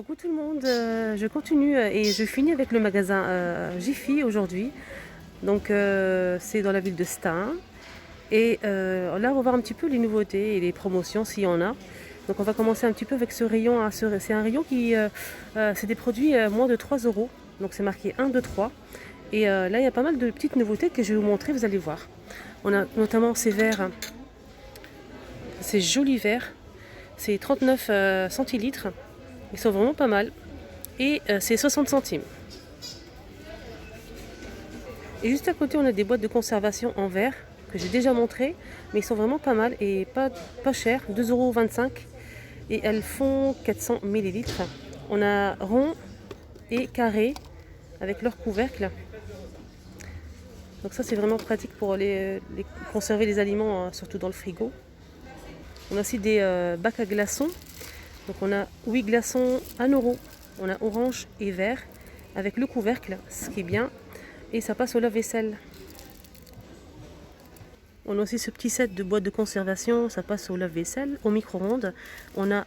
Coucou tout le monde, je continue et je finis avec le magasin Jiffy aujourd'hui. Donc c'est dans la ville de Stein. Et là on va voir un petit peu les nouveautés et les promotions s'il y en a. Donc on va commencer un petit peu avec ce rayon. C'est un rayon qui c'est des produits moins de 3 euros. Donc c'est marqué 1, 2, 3. Et là il y a pas mal de petites nouveautés que je vais vous montrer, vous allez voir. On a notamment ces verres, ces jolis verres. C'est 39 centilitres. Ils sont vraiment pas mal. Et c'est 60 centimes. Et juste à côté, on a des boîtes de conservation en verre que j'ai déjà montré, mais ils sont vraiment pas mal et pas chers, 2,25 €. Et elles font 400 millilitres. On a rond et carré avec leur couvercle. Donc ça, c'est vraiment pratique pour conserver les aliments, surtout dans le frigo. On a aussi des bacs à glaçons. Donc on a 8 glaçons 1 €. On a orange et vert avec le couvercle, ce qui est bien. Et ça passe au lave-vaisselle. On a aussi ce petit set de boîtes de conservation, ça passe au lave-vaisselle, au micro-ondes. On a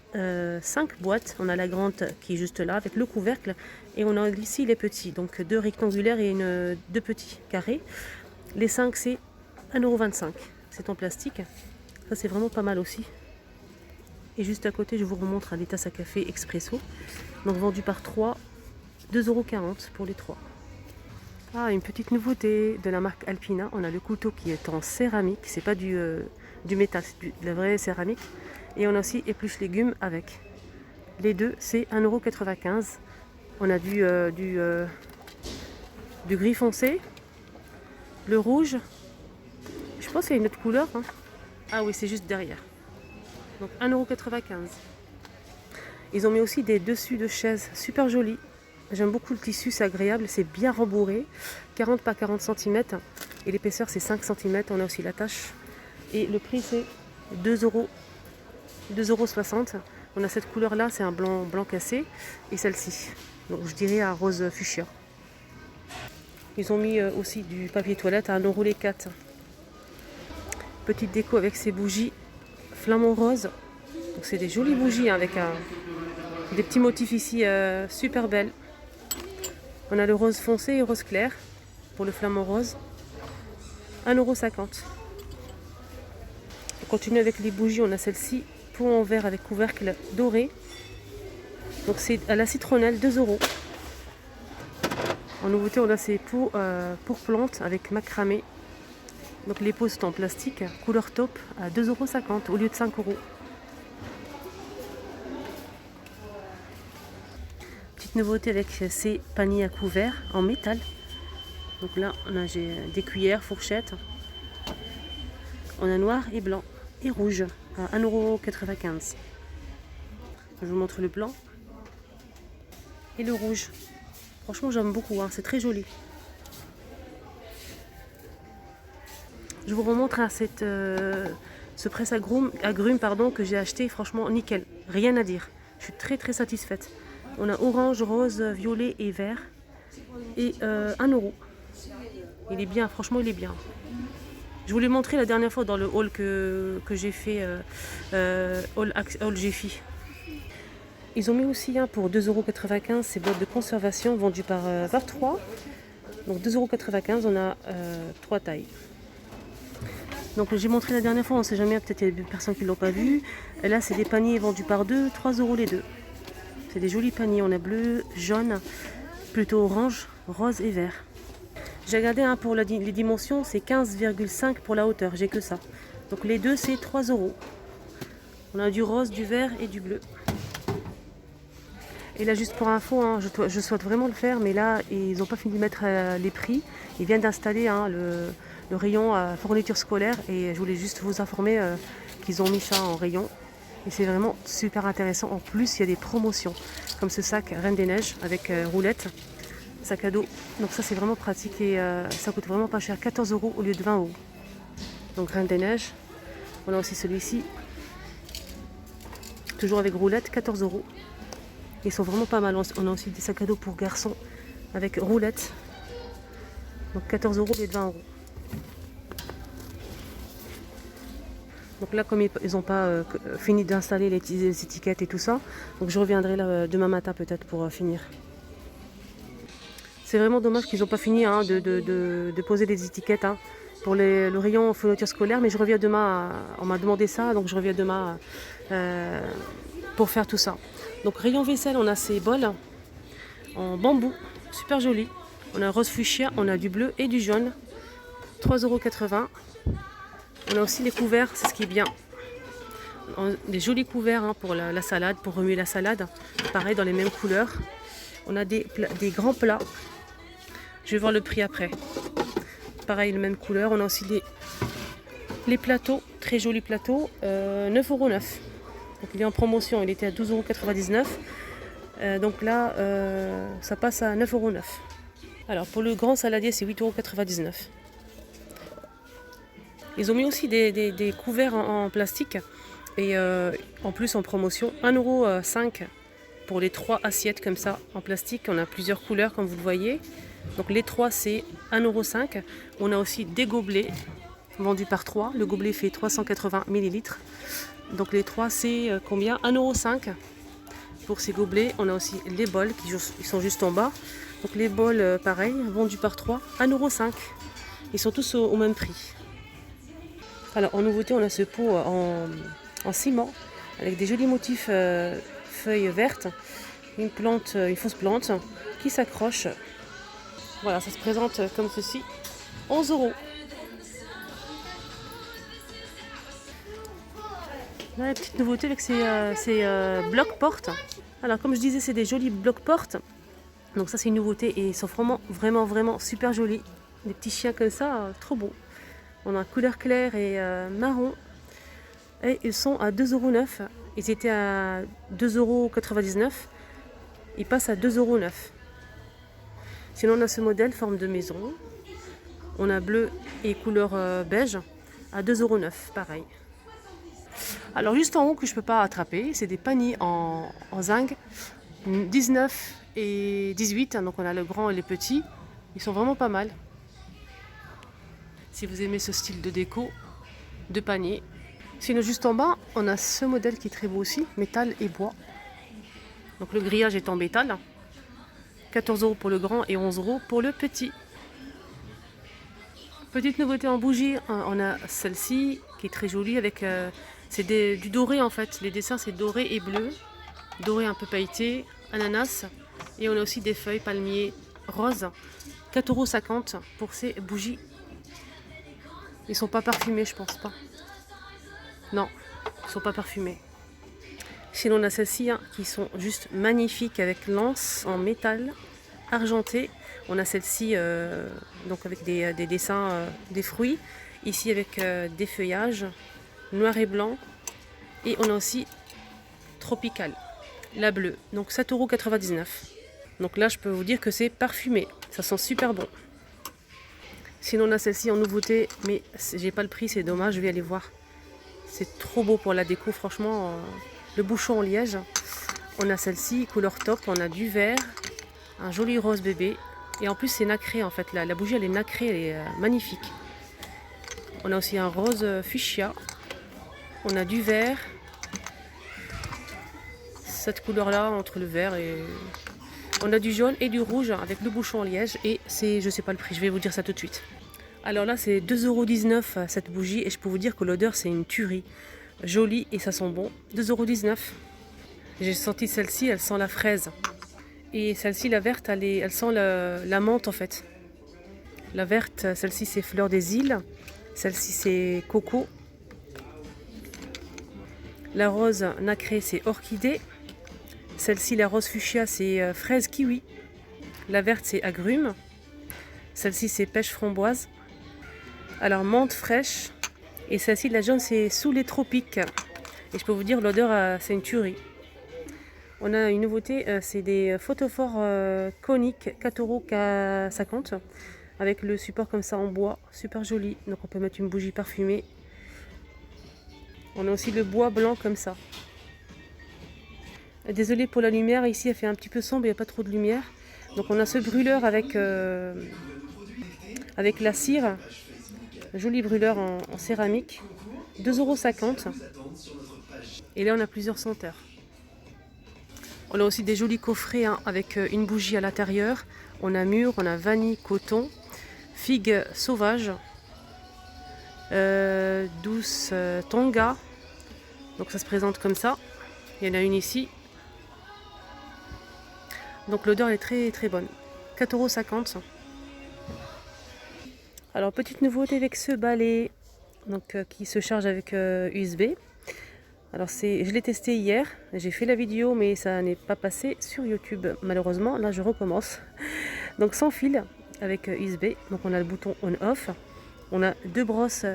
5 boîtes, on a la grande qui est juste là avec le couvercle. Et on a ici les petits, donc 2 rectangulaires et 2 petits carrés. Les 5 c'est 1,25 €, c'est en plastique. Ça c'est vraiment pas mal aussi. Et juste à côté je vous remontre les tasses à café expresso. Donc vendu par 3, 2,40 € pour les 3. Ah, une petite nouveauté de la marque Alpina. On a le couteau qui est en céramique. C'est pas du métal, c'est de la vraie céramique. Et on a aussi épluche légumes avec. Les deux, c'est 1,95 €. On a du gris foncé, le rouge. Je pense qu'il y a une autre couleur. Hein. Ah oui, c'est juste derrière. Donc 1,95 €. Ils ont mis aussi des dessus de chaises super jolis. J'aime beaucoup le tissu, c'est agréable, c'est bien rembourré. 40 par 40 cm. Et l'épaisseur, c'est 5 cm. On a aussi la tache. Et le prix, c'est 2,60 €. On a cette couleur-là, c'est un blanc cassé. Et celle-ci. Donc je dirais un rose fuchsia. Ils ont mis aussi du papier toilette à 1 € les 4. Petite déco avec ces bougies flamant rose. Donc c'est des jolies bougies avec des petits motifs ici super belles. On a le rose foncé et rose clair pour le flamant rose. 1,50 €. On continue avec les bougies. On a celle-ci, pot en verre avec couvercle doré. Donc c'est à la citronnelle, 2 €. En nouveauté, on a ces pots pour plantes avec macramé. Donc les pots sont en plastique, couleur taupe, à 2,50 € au lieu de 5 €. Nouveauté avec ces paniers à couverts en métal. Donc là j'ai des cuillères, fourchettes. On a noir et blanc et rouge à 1,95 €. Je vous montre le blanc et le rouge. Franchement j'aime beaucoup, hein, c'est très joli. Je vous remontre ce presse-agrumes que j'ai acheté. Franchement nickel, rien à dire. Je suis très satisfaite. On a orange, rose, violet et vert. Et 1 €. Il est bien, franchement il est bien. Je vous l'ai montré la dernière fois dans le haul que j'ai fait, haul Jiffy. Ils ont mis aussi pour 2,95 € ces boîtes de conservation vendues par 3. Donc 2,95 €, on a 3 tailles. Donc j'ai montré la dernière fois, on ne sait jamais, peut-être il y a des personnes qui ne l'ont pas vu. Et là c'est des paniers vendus par 2, 3 € les deux. C'est des jolis paniers, on a bleu, jaune, plutôt orange, rose et vert. J'ai regardé pour les dimensions, c'est 15,5 pour la hauteur, j'ai que ça. Donc les deux c'est 3 €. On a du rose, du vert et du bleu. Et là juste pour info, hein, je souhaite vraiment le faire, mais là ils n'ont pas fini de mettre les prix. Ils viennent d'installer le rayon fourniture scolaire et je voulais juste vous informer qu'ils ont mis ça en rayon. Et c'est vraiment super intéressant. En plus, il y a des promotions. Comme ce sac Reine des Neiges avec roulette. Sac à dos. Donc ça, c'est vraiment pratique. Et ça coûte vraiment pas cher. 14 € au lieu de 20 €. Donc Reine des Neiges. On a aussi celui-ci. Toujours avec roulette. 14 €. Ils sont vraiment pas mal. On a aussi des sacs à dos pour garçons. Avec roulette. Donc 14 € au lieu de 20 €. Donc là, comme ils n'ont pas fini d'installer les étiquettes et tout ça, donc je reviendrai là demain matin peut-être pour finir. C'est vraiment dommage qu'ils n'ont pas fini hein, de poser les étiquettes hein, pour le rayon fourniture scolaire, mais je reviens demain, on m'a demandé ça, donc je reviens demain pour faire tout ça. Donc rayon vaisselle, on a ces bols en bambou, super joli. On a un rose fuchsia, on a du bleu et du jaune, 3,80 €. On a aussi les couverts, c'est ce qui est bien. Des jolis couverts hein, pour la salade, pour remuer la salade. Pareil, dans les mêmes couleurs. On a des grands plats. Je vais voir le prix après. Pareil, les mêmes couleurs. On a aussi les plateaux, très jolis plateaux, 9,09 €. Donc il est en promotion, il était à 12,99 €. Donc là, ça passe à 9,09 €. Alors pour le grand saladier, c'est 8,99 €. Ils ont mis aussi des couverts en plastique et en plus en promotion 1,05 € pour les 3 assiettes comme ça en plastique. On a plusieurs couleurs comme vous le voyez. Donc les 3 c'est 1,05 €. On a aussi des gobelets vendus par 3. Le gobelet fait 380 ml. Donc les 3 c'est combien? 1,05 € pour ces gobelets. On a aussi les bols ils sont juste en bas. Donc les bols pareil, vendus par 3, 1,05 €. Ils sont tous au même prix. Alors en nouveauté, on a ce pot en ciment avec des jolis motifs feuilles vertes, une fausse plante qui s'accroche. Voilà, ça se présente comme ceci, 11 €. Là, la petite nouveauté avec ces blocs-portes. Alors comme je disais, c'est des jolis blocs-portes. Donc ça c'est une nouveauté et ils sont vraiment super jolis. Des petits chiens comme ça, trop beaux. On a couleur claire et marron. Et ils sont à 2,09 €. Ils étaient à 2,99 €. Ils passent à 2,09 €. Sinon on a ce modèle, forme de maison. On a bleu et couleur beige à 2,09 €, pareil. Alors juste en haut que je ne peux pas attraper, c'est des paniers en zinc. 19 et 18, donc on a le grand et les petits. Ils sont vraiment pas mal. Si vous aimez ce style de déco, de panier. Sinon juste en bas, on a ce modèle qui est très beau aussi, métal et bois. Donc le grillage est en métal. 14 € pour le grand et 11 € pour le petit. Petite nouveauté en bougie, on a celle-ci qui est très jolie avec c'est du doré en fait. Les dessins c'est doré et bleu, doré un peu pailleté, ananas et on a aussi des feuilles palmiers roses. 4,50 € pour ces bougies. Ils sont pas parfumés, je pense pas. Non, ils sont pas parfumés. Sinon on a celles-ci hein, qui sont juste magnifiques avec l'anse en métal argenté. On a celle-ci donc avec des dessins des fruits. Ici avec des feuillages noir et blanc. Et on a aussi tropical, la bleue. Donc 7,99 €. Donc là je peux vous dire que c'est parfumé. Ça sent super bon. Sinon on a celle-ci en nouveauté, mais j'ai pas le prix, c'est dommage, je vais aller voir. C'est trop beau pour la déco, franchement. Le bouchon en liège. On a celle-ci, couleur top, on a du vert, un joli rose bébé. Et en plus c'est nacré en fait, la bougie elle est nacrée, elle est magnifique. On a aussi un rose fuchsia. On a du vert. Cette couleur là entre le vert et... On a du jaune et du rouge avec le bouchon en liège et c'est, je sais pas le prix, je vais vous dire ça tout de suite. Alors là c'est 2,19 € cette bougie et je peux vous dire que l'odeur c'est une tuerie. Jolie et ça sent bon. 2,19 €. J'ai senti celle-ci, elle sent la fraise. Et celle-ci, la verte, elle sent la menthe en fait. La verte, celle-ci c'est fleur des îles. Celle-ci c'est coco. La rose nacrée c'est orchidée. Celle-ci, la rose fuchsia, c'est fraise kiwi. La verte, c'est agrumes. Celle-ci, c'est pêche framboise. Alors, menthe fraîche. Et celle-ci, la jaune, c'est sous les tropiques. Et je peux vous dire, l'odeur, c'est une tuerie. On a une nouveauté, c'est des photophores coniques, 4,50 € avec le support comme ça en bois. Super joli. Donc, on peut mettre une bougie parfumée. On a aussi le bois blanc comme ça. Désolée pour la lumière, ici elle fait un petit peu sombre, il n'y a pas trop de lumière. Donc on a ce brûleur avec la cire, joli brûleur en céramique. 2,50 €. Et là, on a plusieurs senteurs. On a aussi des jolis coffrets hein, avec une bougie à l'intérieur. On a mûre, on a vanille, coton, figue sauvage, douce tonga. Donc ça se présente comme ça. Il y en a une ici. Donc l'odeur est très très bonne. 4,50 €. Alors petite nouveauté avec ce balai donc, qui se charge avec USB. Alors je l'ai testé hier, j'ai fait la vidéo mais ça n'est pas passé sur YouTube malheureusement. Là je recommence. Donc sans fil avec USB. Donc on a le bouton on-off. On a deux brosses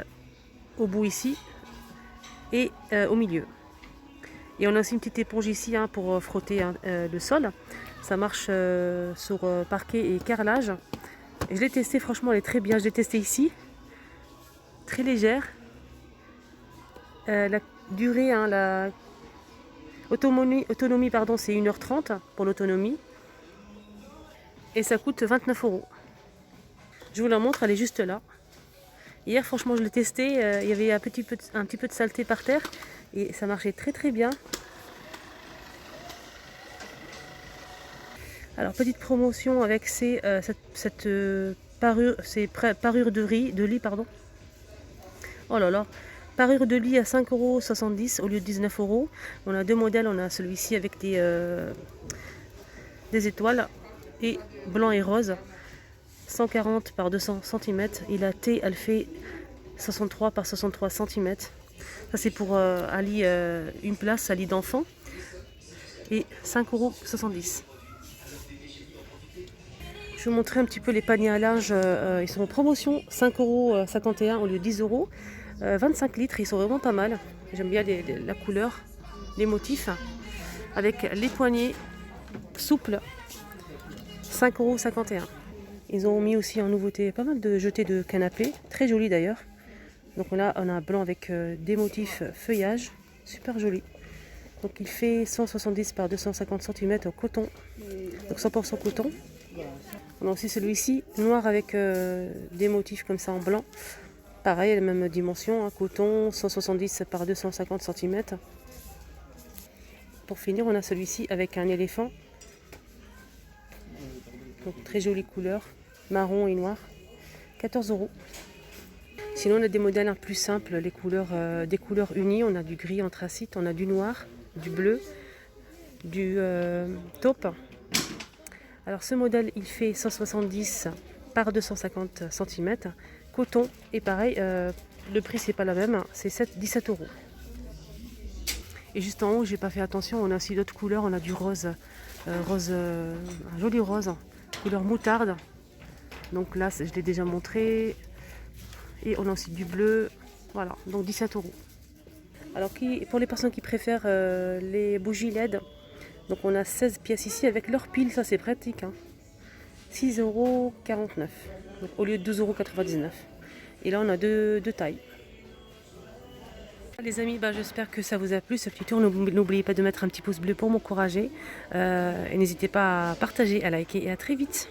au bout ici et au milieu. Et on a aussi une petite éponge ici hein, pour frotter hein, le sol. Ça marche sur parquet et carrelage. Et je l'ai testé, franchement elle est très bien. Je l'ai testé ici. Très légère. La durée, hein, la autonomie pardon, c'est 1h30 pour l'autonomie. Et ça coûte 29 €. Je vous la montre, elle est juste là. Hier franchement je l'ai testé, il y avait un petit peu de saleté par terre. Et ça marchait très très bien. Alors petite promotion avec cette parure de lit, pardon. Oh là là, parure de lit à 5,70 € au lieu de 19 €. On a deux modèles, on a celui-ci avec des étoiles et blanc et rose. 140 par 200 cm et la T elle fait 63 par 63 cm. Ça c'est pour un lit, une place, un lit d'enfant. Et 5,70 €. Je vais vous montrer un petit peu les paniers à linge. Ils sont en promotion, 5,51 € au lieu de 10 €. 25 litres, ils sont vraiment pas mal. J'aime bien la couleur, les motifs. Avec les poignées souples, 5,51 €. Ils ont mis aussi en nouveauté pas mal de jetés de canapé, très joli d'ailleurs. Donc là on a un blanc avec des motifs feuillage, super joli. Donc il fait 170 par 250 cm en coton, donc 100% coton. On a aussi celui-ci, noir avec des motifs comme ça en blanc. Pareil, la même dimension, hein, coton, 170 par 250 cm. Pour finir, on a celui-ci avec un éléphant. Donc très jolie couleur, marron et noir, 14 €. Sinon on a des modèles un plus simples, les couleurs, des couleurs unies. On a du gris anthracite, on a du noir, du bleu, du taupe. Alors ce modèle il fait 170 par 250 cm, coton et pareil, le prix c'est pas la même, c'est 17 €. Et juste en haut, j'ai pas fait attention, on a aussi d'autres couleurs, on a du rose, un joli rose, couleur moutarde. Donc là je l'ai déjà montré. Et on a aussi du bleu, voilà, donc 17 €. Alors pour les personnes qui préfèrent les bougies LED, donc on a 16 pièces ici avec leur pile, ça c'est pratique. Hein. 6,49 € au lieu de 12,99 €. Et là on a deux tailles. Les amis, j'espère que ça vous a plu ce petit tour. N'oubliez pas de mettre un petit pouce bleu pour m'encourager. Et n'hésitez pas à partager, à liker et à très vite.